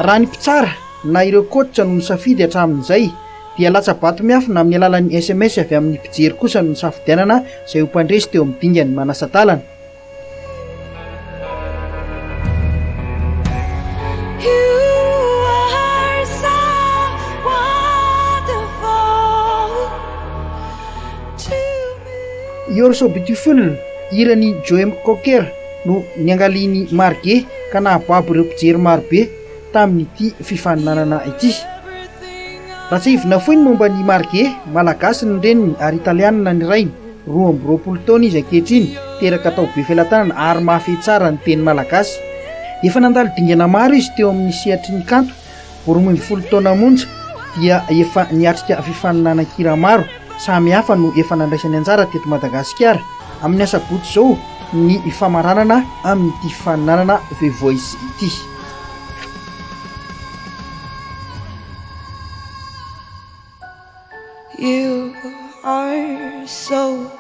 Raha ny mpitsara na ireo kotra no nisafidy hatramin'izay dia latsa-bato miafina amin'ny alalan'ny SMS avy amin'ny mpijery kosa no nisafidianana izay ho mpandresy teo amin'ny dingany manasa-dalana. You're so beautiful, irany Joem Cocker no niangaliany Marge ka nahababo ireo mpijery marobe tamin'ity fifaninanana ity. Raha tsy ivona foiny momba ny Marge, malagasy ny reniny ary italianina ny rainy, 20 taona izy ankehitriny, teraka tao be felantanana ary mafy tsara ny teny malagasy. Efa nandalo dingana maro izy teo amin'ny sehatry ny kanto, 20 taona monja dia efa niatrika fifaninana-kira maro samy hafa no efa nandraisany anjara teto Madagasikara amin'ny asabotsy zao ny famaranana amin'ity fifaninanana The Voice ity. You are so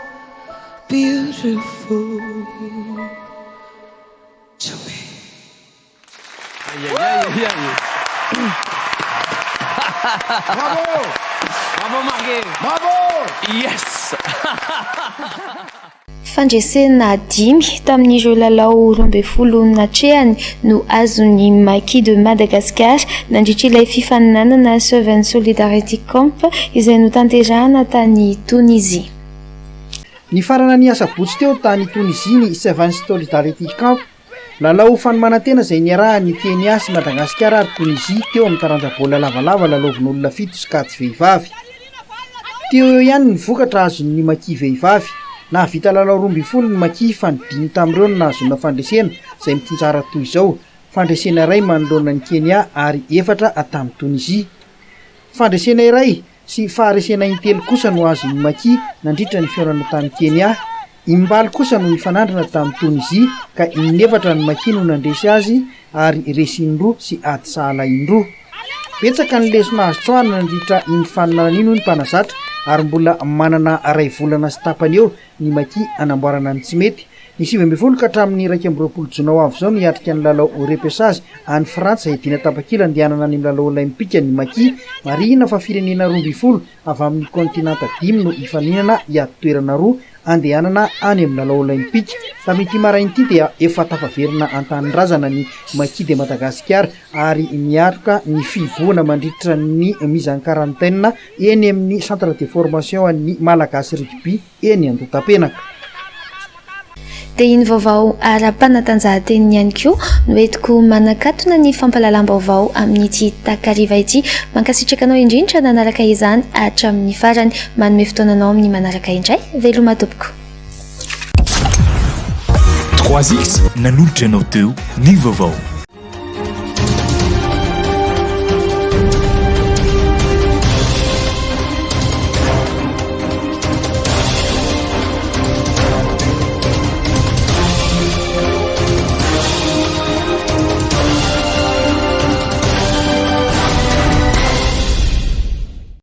beautiful to me. Bravo! Bravo Marguerite! Bravo! Yes! Fandresena 5 tamin'ireo lalao 12 natrehany no azony Maquis de Madagascar nandritra ilay fifaninanana Seven Solidarity Camp izay notanterahana tany Tunisie. Ny farana ny asabotsy teo tany Tunisie ny Seven Solidarity Camp, lalao fanomanantena izay niarahany Kenya sy Madagasikara ary Tunisie teo amin'ny taranja baolina lavalava lalaovin'olona 7 sy 4 vehivavy. Teo eo ihany ny vokatra azon'ny Maquis vehivavy. Na vita lalao 12 ny Maquis fanidiny tamin'ireo no nahazona fandresena izay mitsinjara toy izao. Fandresena iray manoloana ny Kenya ary 4 tamin'ny Tunisie. Fandresena iray sy faharesena intelo kosa no azon'ny Maquis nandritra ny fiorana tany Kenya. Imbaly kosa no nifanandrana tamin'ny Tunisie ka 4 ny Maquis no nandresy azy ary resindroa sy ady sahala indroa. Betsaka ny lesona azo tsoahana nandritra iny faninanana iny ny mpanazatra ary mbola manana ray volana sy tapany eo ny Maquis anamboarana ny tsy mety. Ny 12 ka hatramin'ny 20 jona ho avy izao no hiatrika ny lalao repêchage any Frantsa edina tapakila andehanana any amin'ny lalao olimpika ny Maquis. Marihina fa firenena 12 avy amin'ny kontinanta 5 no hifaninana hiady toerana 2 andehanana any amin'ny lalao olimpika. Tamin'ity marain'ity dia efa tafaverina an-tanindrazana ny Maquis de Madagascar ary miatroka ny fivoana mandritra ny mise en quarantaine eny amin'ny centre de formation an'ny Malagasy rugby eny Andotapenaka. Dia iny vaovao ara-panatanjahanteny ihany koa no entiko manakatona ny fampalalam-baovao amin'ity takariva ity. Mankasitraka anao indrindra nanaraka izany hatramin'ny farany, manome fotoananao amin'ny manaraka indray. Veloma tompoko. 3X nanolotra ianao teo ny vaovao.